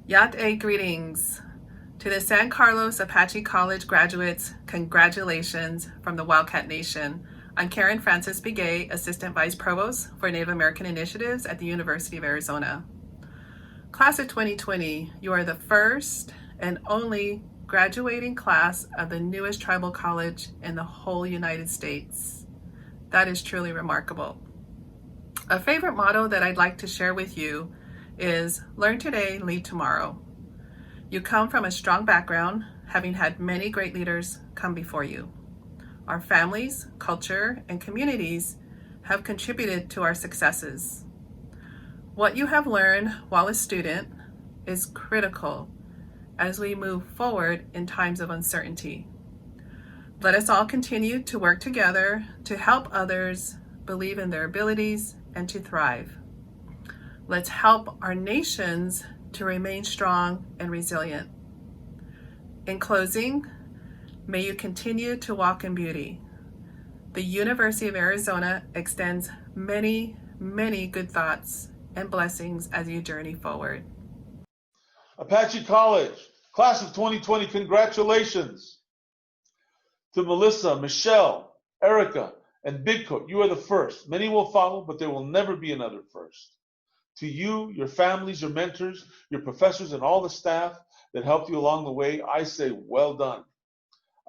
Yat-A greetings. To the San Carlos Apache College graduates, congratulations from the Wildcat Nation. I'm Karen Francis Bigay, Assistant Vice Provost for Native American Initiatives at the University of Arizona. Class of 2020, you are the first and only graduating class of the newest tribal college in the whole United States. That is truly remarkable. A favorite motto that I'd like to share with you is learn today, lead tomorrow. You come from a strong background, having had many great leaders come before you. Our families, culture, and communities have contributed to our successes. What you have learned while a student is critical as we move forward in times of uncertainty. Let us all continue to work together to help others believe in their abilities and to thrive. Let's help our nations to remain strong and resilient. In closing, may you continue to walk in beauty. The University of Arizona extends many, many good thoughts and blessings as you journey forward. Apache College, class of 2020, congratulations. To Melissa, Michelle, Arica, and Bigcoat, you are the first. Many will follow, but there will never be another first. To you, your families, your mentors, your professors, and all the staff that helped you along the way, I say well done.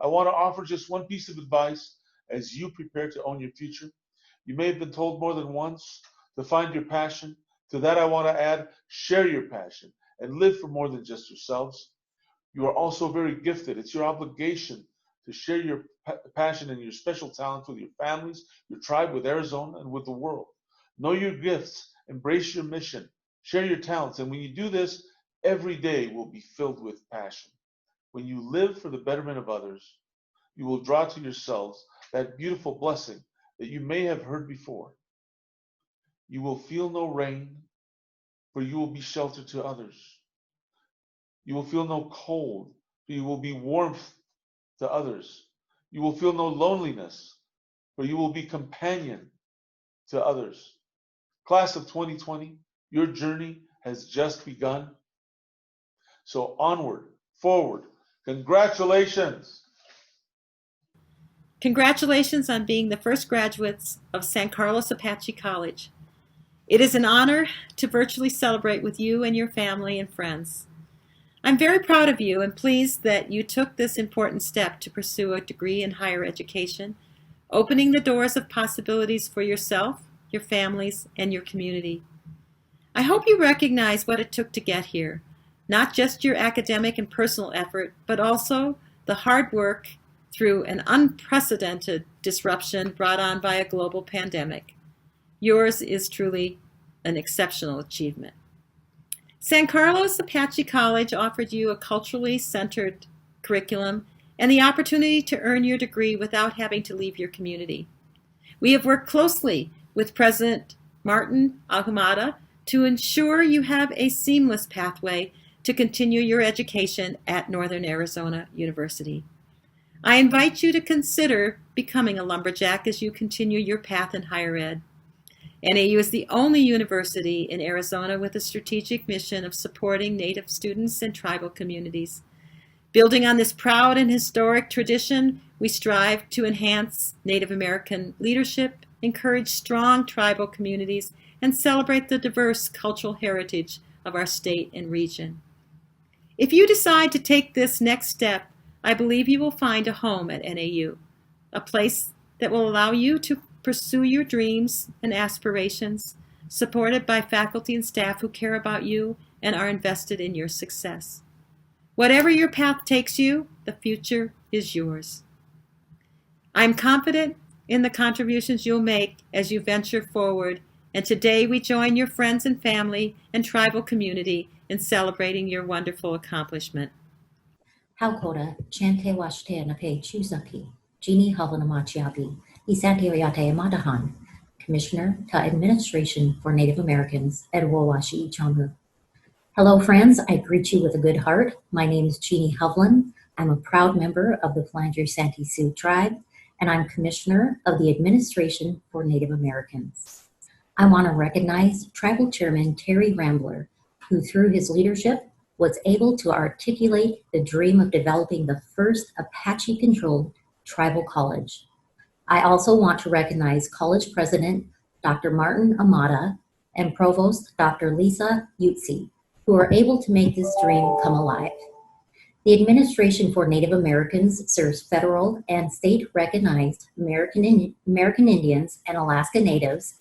I want to offer just one piece of advice as you prepare to own your future. You may have been told more than once to find your passion. To that I want to add, share your passion and live for more than just yourselves. You are also very gifted. It's your obligation to share your passion and your special talents with your families, your tribe, with Arizona, and with the world. Know your gifts, embrace your mission, share your talents, and when you do this, every day will be filled with passion. When you live for the betterment of others, you will draw to yourselves that beautiful blessing that you may have heard before. You will feel no rain, for you will be shelter to others. You will feel no cold, for you will be warmth to others. You will feel no loneliness, for you will be companion to others. Class of 2020, your journey has just begun. So onward, forward. Congratulations. Congratulations on being the first graduates of San Carlos Apache College. It is an honor to virtually celebrate with you and your family and friends. I'm very proud of you and pleased that you took this important step to pursue a degree in higher education, opening the doors of possibilities for yourself, your families, and your community. I hope you recognize what it took to get here, not just your academic and personal effort, but also the hard work through an unprecedented disruption brought on by a global pandemic. Yours is truly an exceptional achievement. San Carlos Apache College offered you a culturally centered curriculum and the opportunity to earn your degree without having to leave your community. We have worked closely with President Martín Ahumada to ensure you have a seamless pathway to continue your education at Northern Arizona University. I invite you to consider becoming a lumberjack as you continue your path in higher ed. NAU is the only university in Arizona with a strategic mission of supporting Native students and tribal communities. Building on this proud and historic tradition, we strive to enhance Native American leadership, encourage strong tribal communities, and celebrate the diverse cultural heritage of our state and region. If you decide to take this next step, I believe you will find a home at NAU, a place that will allow you to pursue your dreams and aspirations, supported by faculty and staff who care about you and are invested in your success. Whatever your path takes you, the future is yours. I'm confident in the contributions you'll make as you venture forward, and today we join your friends and family and tribal community in celebrating your wonderful accomplishment. Halkoda, Chante Washte Nape Chuzaki, Jeannie Havanamachiabi, Isantiriate Madahan, Commissioner to Administration for Native Americans, Edwowashi Chamu. Hello friends, I greet you with a good heart. My name is Jeannie Hovland. I'm a proud member of the Flandre Santee Sioux tribe, and I'm Commissioner of the Administration for Native Americans. I want to recognize Tribal Chairman Terry Rambler, who through his leadership was able to articulate the dream of developing the first Apache-controlled tribal college. I also want to recognize College President Dr. Martín Ahumada and Provost Dr. Lisa Eutsey, who are able to make this dream come alive. The Administration for Native Americans serves federal and state-recognized American Indians and Alaska Natives,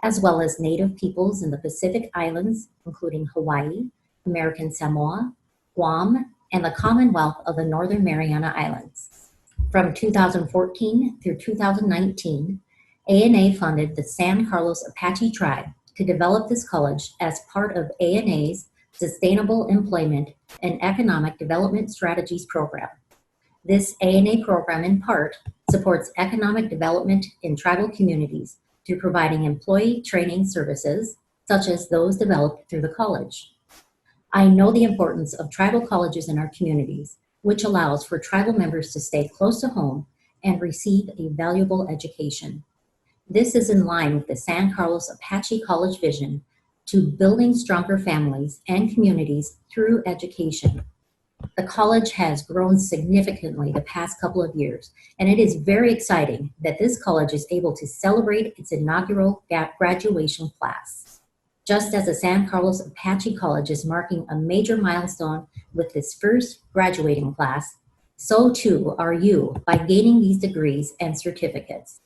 as well as Native peoples in the Pacific Islands, including Hawaii, American Samoa, Guam, and the Commonwealth of the Northern Mariana Islands. From 2014 through 2019, ANA funded the San Carlos Apache Tribe to develop this college as part of ANA's Sustainable Employment and Economic Development Strategies program. This ANA program, in part, supports economic development in tribal communities through providing employee training services, such as those developed through the college. I know the importance of tribal colleges in our communities, which allows for tribal members to stay close to home and receive a valuable education. This is in line with the San Carlos Apache College vision to building stronger families and communities through education. The college has grown significantly the past couple of years, and it is very exciting that this college is able to celebrate its inaugural graduation class. Just as the San Carlos Apache College is marking a major milestone with its first graduating class, so too are you by gaining these degrees and certificates.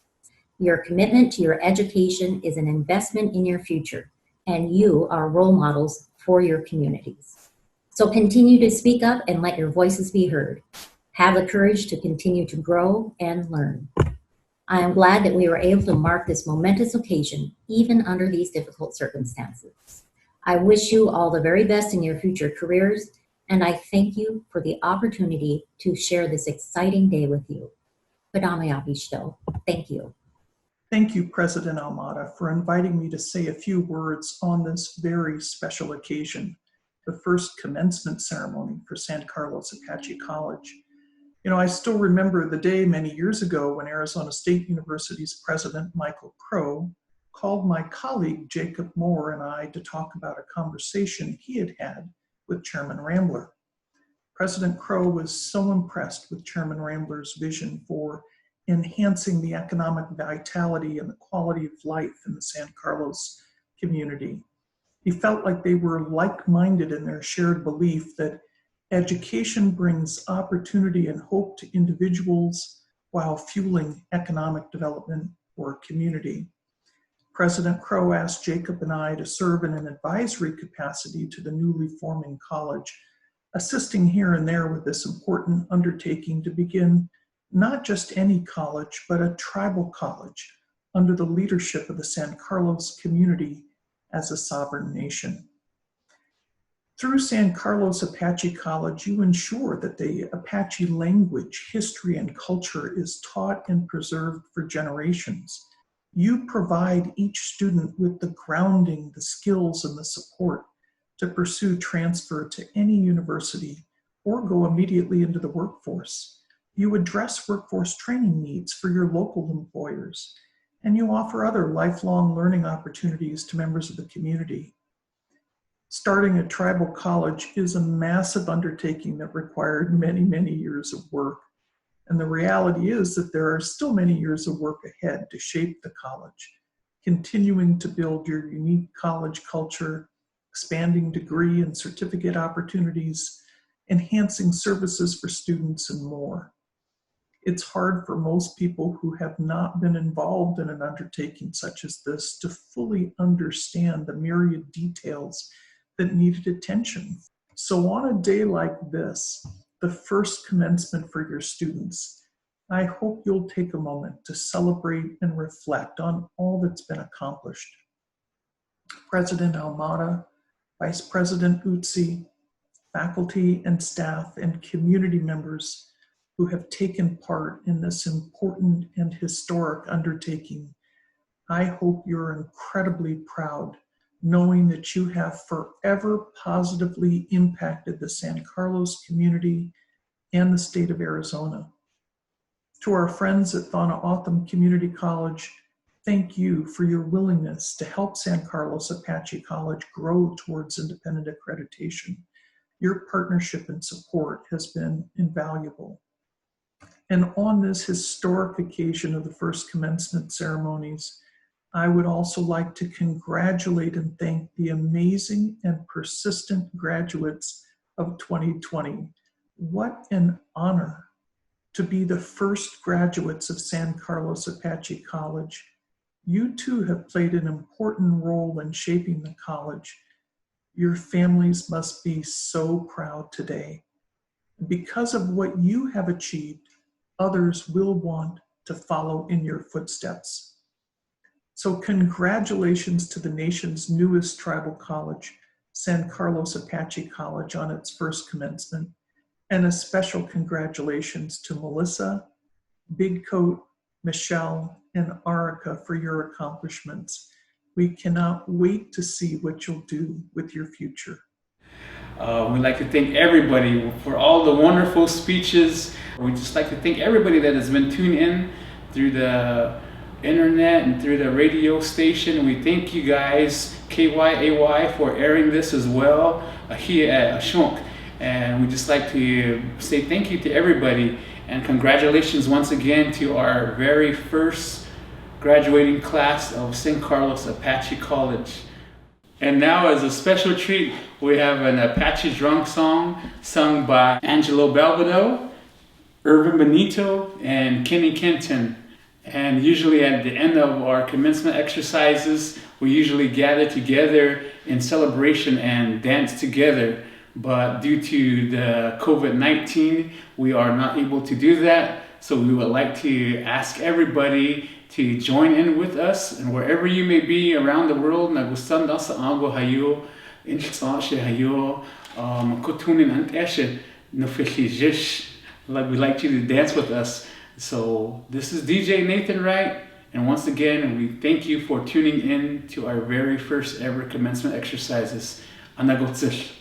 Your commitment to your education is an investment in your future, and you are role models for your communities. So continue to speak up and let your voices be heard. Have the courage to continue to grow and learn. I am glad that we were able to mark this momentous occasion, even under these difficult circumstances. I wish you all the very best in your future careers, and I thank you for the opportunity to share this exciting day with you. Thank you. Thank you, President Ahumada, for inviting me to say a few words on this very special occasion, the first commencement ceremony for San Carlos Apache College. I still remember the day many years ago when Arizona State University's President Michael Crow called my colleague Jacob Moore and I to talk about a conversation he had had with Chairman Rambler. President Crow was so impressed with Chairman Rambler's vision for enhancing the economic vitality and the quality of life in the San Carlos community. He felt like they were like-minded in their shared belief that education brings opportunity and hope to individuals while fueling economic development for a community. President Crow asked Jacob and I to serve in an advisory capacity to the newly forming college, assisting here and there with this important undertaking to begin not just any college, but a tribal college under the leadership of the San Carlos community as a sovereign nation. Through San Carlos Apache College, you ensure that the Apache language, history, and culture is taught and preserved for generations. You provide each student with the grounding, the skills, and the support to pursue transfer to any university or go immediately into the workforce. You address workforce training needs for your local employers, and you offer other lifelong learning opportunities to members of the community. Starting a tribal college is a massive undertaking that required many, many years of work. And the reality is that there are still many years of work ahead to shape the college, continuing to build your unique college culture, expanding degree and certificate opportunities, enhancing services for students, and more. It's hard for most people who have not been involved in an undertaking such as this to fully understand the myriad details that needed attention. So on a day like this, the first commencement for your students, I hope you'll take a moment to celebrate and reflect on all that's been accomplished. President Ahumada, Vice President Eutsey, faculty and staff, and community members who have taken part in this important and historic undertaking, I hope you're incredibly proud knowing that you have forever positively impacted the San Carlos community and the state of Arizona. To our friends at Donna Otham Community College, thank you for your willingness to help San Carlos Apache College grow towards independent accreditation. Your partnership and support has been invaluable. And on this historic occasion of the first commencement ceremonies, I would also like to congratulate and thank the amazing and persistent graduates of 2020. What an honor to be the first graduates of San Carlos Apache College. You too have played an important role in shaping the college. Your families must be so proud today. Because of what you have achieved, others will want to follow in your footsteps. So congratulations to the nation's newest tribal college, San Carlos Apache College, on its first commencement, and a special congratulations to Melissa, Bigcoat, Michelle, and Arica for your accomplishments. We cannot wait to see what you'll do with your future. We'd like to thank everybody for all the wonderful speeches. We'd just like to thank everybody that has been tuned in through the internet and through the radio station. We thank you guys, KYAY, for airing this as well here at Ashunk. And we just like to say thank you to everybody and congratulations once again to our very first graduating class of San Carlos Apache College. And now, as a special treat, we have an Apache drum song sung by Angelo Belvedere, Irvin Benito, and Kenny Kenton. And usually at the end of our commencement exercises, we usually gather together in celebration and dance together. But due to the COVID-19, we are not able to do that. So we would like to ask everybody to join in with us, and wherever you may be around the world, nagustan sa ago hayo, instashe hayo, makutunin anteshe, nofishijish. We'd like you to dance with us. So this is DJ Nathan Wright, and once again, we thank you for tuning in to our very first ever commencement exercises. Anagotzil.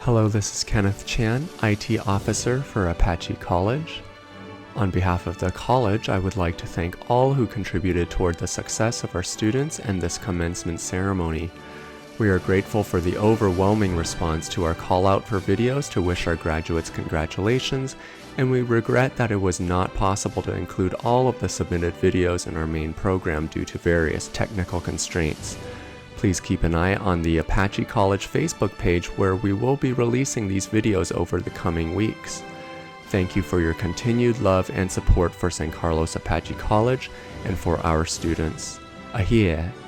Hello, this is Kenneth Chan, IT Officer for Apache College. On behalf of the college, I would like to thank all who contributed toward the success of our students and this commencement ceremony. We are grateful for the overwhelming response to our call out for videos to wish our graduates congratulations, and we regret that it was not possible to include all of the submitted videos in our main program due to various technical constraints. Please keep an eye on the Apache College Facebook page where we will be releasing these videos over the coming weeks. Thank you for your continued love and support for San Carlos Apache College and for our students. Ahie.